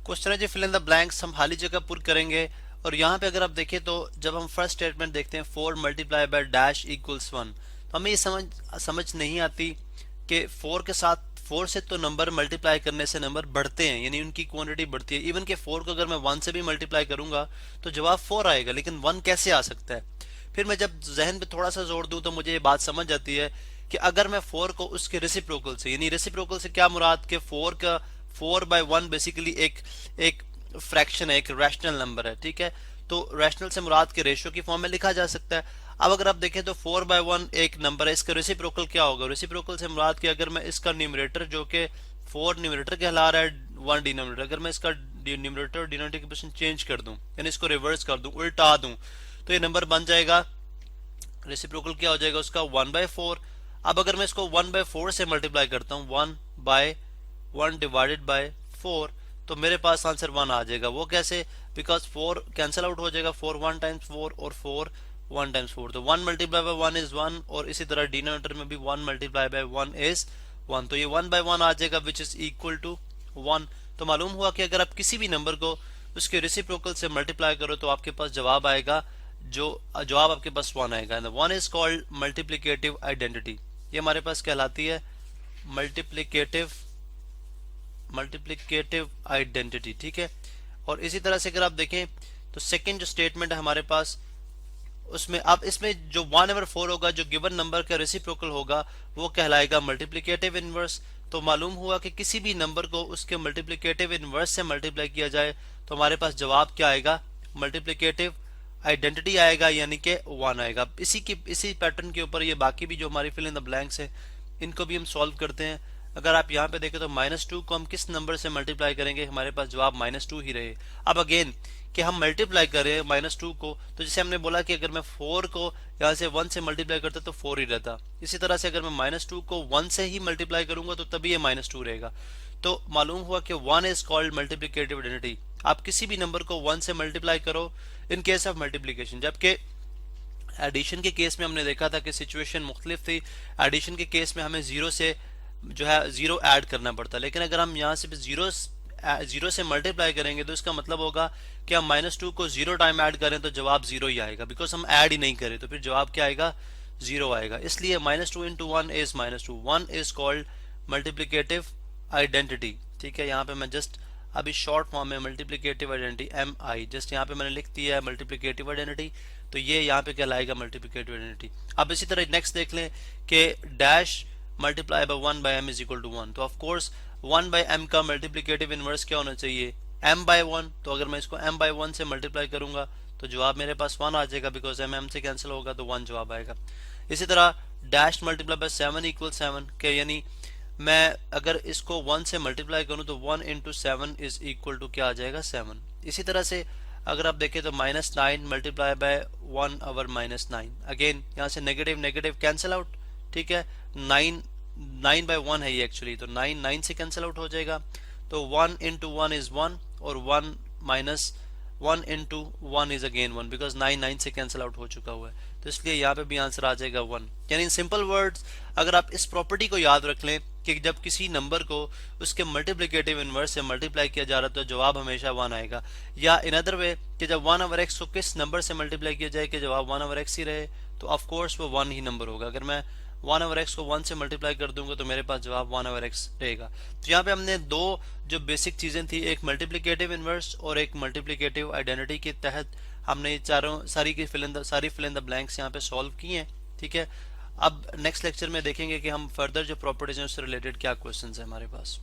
Question है जी fill in the blanks, हम खाली जगह पुर करेंगे। और यहाँ पे अगर आप देखें तो जब हम फर्स्ट स्टेटमेंट देखते हैं 4 मल्टीप्लाई बाय डैश इक्वल्स 1, तो हमें ये समझ नहीं आती कि 4 के साथ 4 से तो नंबर मल्टीप्लाई करने से नंबर बढ़ते हैं, यानी उनकी क्वांटिटी बढ़ती है। इवन के 4 को अगर मैं 1 से भी मल्टीप्लाई करूंगा तो जवाब 4 आएगा, लेकिन 1 कैसे आ सकता है। फिर मैं जब जहन पे थोड़ा सा जोड़ दूं तो मुझे ये बात समझ आती है कि अगर मैं 4 को उसके रेसिप्रोकल से, यानी रेसिप्रोकल से क्या मुराद के 4 का 4/1 बेसिकली एक एक फ्रैक्शन है, एक रैशनल नंबर है, ठीक है। तो रैशनल से मुराद के रेशियो की फॉर्म में लिखा जा सकता है। अब अगर आप देखें तो 4/1 एक नंबर है, इसका रेसिप्रोकल क्या होगा। रेसिप्रोकल से मुराद कि अगर मैं इसका न्यूमरेटर जो कि 4 न्यूमरेटर कहला रहा है 1 डिनोमिनेटर, अगर मैं इसका न्यूमरेटर और डिनोमिनेटर की पोजीशन चेंज कर दूं, यानी इसको रिवर्स कर दूं, उल्टा दूं, तो ये नंबर बन जाएगा, रेसिप्रोकल क्या हो जाएगा उसका 1/4। अब अगर मैं इसको 1/4 से मल्टीप्लाई करता हूँ, 1/1 डिवाइडेड बाय 4, तो मेरे पास आंसर 1 आ जाएगा। वो कैसे, बिकॉज 4 कैंसिल आउट हो जाएगा, 4 1 टाइम्स 4 और 4 1 टाइम्स 4, तो 1 मल्टीप्लाई बाय 1 इज 1, और इसी तरह डिनोमिनेटर में भी 1 मल्टीप्लाई बाय 1 इज 1, तो ये 1/1 आ जाएगा विच इज इक्वल टू 1। तो मालूम हुआ कि अगर आप किसी भी नंबर को उसके रेसिप्रोकल से मल्टीप्लाई करो तो आपके पास जवाब आएगा, जो जवाब आपके पास 1 आएगा। And one is called multiplicative identity. ये हमारे पास कहलाती है मल्टीप्लिकेटिव मल्टीप्लिकेटिव आइडेंटिटी, ठीक है। और इसी तरह से अगर आप देखें तो सेकंड जो स्टेटमेंट है हमारे पास, उसमें अब इसमें जो 1/4 होगा, जो गिवन नंबर का रेसिप्रोकल होगा, वो कहलाएगा मल्टीप्लिकेटिव इनवर्स। तो मालूम हुआ कि किसी भी नंबर को उसके मल्टीप्लिकेटिव इनवर्स से मल्टीप्लाई किया जाए तो हमारे पास जवाब क्या आएगा, मल्टीप्लिकेटिव आइडेंटिटी आएगा, यानी कि 1 आएगा। इसी पैटर्न के ऊपर ये बाकी भी जो हमारी फिल इन द ब्लैंक्स है इनको भी हम सॉल्व करते हैं। अगर आप यहाँ पे देखें तो -2 को हम किस नंबर से मल्टीप्लाई करेंगे, हमारे पास जवाब -2 ही रहे। अब अगेन कि हम मल्टीप्लाई करें -2 को, तो जैसे हमने बोला कि अगर मैं 4 को यहाँ से 1 से मल्टीप्लाई करता तो 4 ही रहता, इसी तरह से अगर मैं -2 को 1 से ही मल्टीप्लाई करूंगा तो तभी ये -2 रहेगा। तो मालूम हुआ कि 1 इज कॉल्ड मल्टीप्लिकेटिव आइडेंटिटी। आप किसी भी नंबर को 1 से मल्टीप्लाई करो इन केस ऑफ मल्टीप्लीकेशन, जबकि एडिशन के केस में हमने देखा था कि सिचुएशन मुख्तलिफ थी। एडिशन के केस में हमें जीरो से जो है जीरो ऐड करना पड़ता, लेकिन अगर हम यहाँ से जीरो से मल्टीप्लाई करेंगे तो इसका मतलब होगा कि हम -2 को 0 टाइम ऐड करें तो जवाब 0 ही आएगा, बिकॉज हम ऐड ही नहीं करें, तो फिर जवाब क्या आएगा, 0 आएगा। इसलिए -2 into 1 is -2, 1 is called multiplicative identity, ठीक है। यहाँ पे मैं जस्ट अभी शॉर्ट फॉर्म में मल्टीप्लिकेटिव आइडेंटिटी MI जस्ट यहाँ पे मैंने लिख दिया है मल्टीप्लिकेटिव आइडेंटिटी, तो ये यहाँ पे कहलाएगा मल्टीप्लिकेटिव आइडेंटिटी। अब इसी तरह नेक्स्ट देख लें कि dash multiply by 1/m is equal to 1, तो ऑफ कोर्स 1/m का मल्टीप्लिकेटिव इनवर्स क्या होना चाहिए, m/1। तो अगर मैं इसको m/1 से मल्टीप्लाई करूंगा तो जवाब मेरे पास 1 आ जाएगा, बिकॉज m से कैंसिल होगा तो 1 जवाब आएगा। इसी तरह डैश मल्टीप्लाई बाय 7 इक्वल 7 के, यानी मैं अगर इसको 1 से मल्टीप्लाई करूं तो 1 इंटू 7 इज इक्वल टू क्या आ जाएगा, 7। इसी तरह से अगर आप देखें तो -9 मल्टीप्लाई बाय 1/9, अगेन यहाँ से नेगेटिव नेगेटिव कैंसिल आउट, ठीक है। 9/1 है ये एक्चुअली, तो 9 से कैंसिल आउट हो जाएगा, तो 1 इंटू 1 इज 1, और 1 minus 1 into 1 is again 1, because 9 से कैंसिल आउट हो चुका हुआ है, तो इसलिए यहाँ पे भी आंसर आ जाएगा 1। यानी इन सिंपल वर्ड्स अगर आप इस प्रॉपर्टी को याद रख लें कि जब किसी नंबर को उसके मल्टीप्लिकेटिव इनवर्स से मल्टीप्लाई किया जा रहा है तो जवाब हमेशा 1 आएगा। या इन अदर वे कि जब 1/x को किस नंबर से मल्टीप्लाई किया जाए कि जवाब 1/x ही रहे, तो ऑफ कोर्स वो 1 ही नंबर होगा। अगर मैं 1/x को 1 से मल्टीप्लाई कर दूंगा तो मेरे पास जवाब 1/x रहेगा। तो यहाँ पे हमने दो जो बेसिक चीजें थी, एक मल्टीप्लिकेटिव इनवर्स और एक मल्टीप्लिकेटिव आइडेंटिटी के तहत हमने ये चारों सारी फिल इन द ब्लैंक्स यहाँ पे सॉल्व की हैं, ठीक है। अब नेक्स्ट लेक्चर में देखेंगे कि हम फर्दर जो प्रॉपर्टीज हैं उससे रिलेटेड क्या क्वेश्चंस हैं हमारे पास।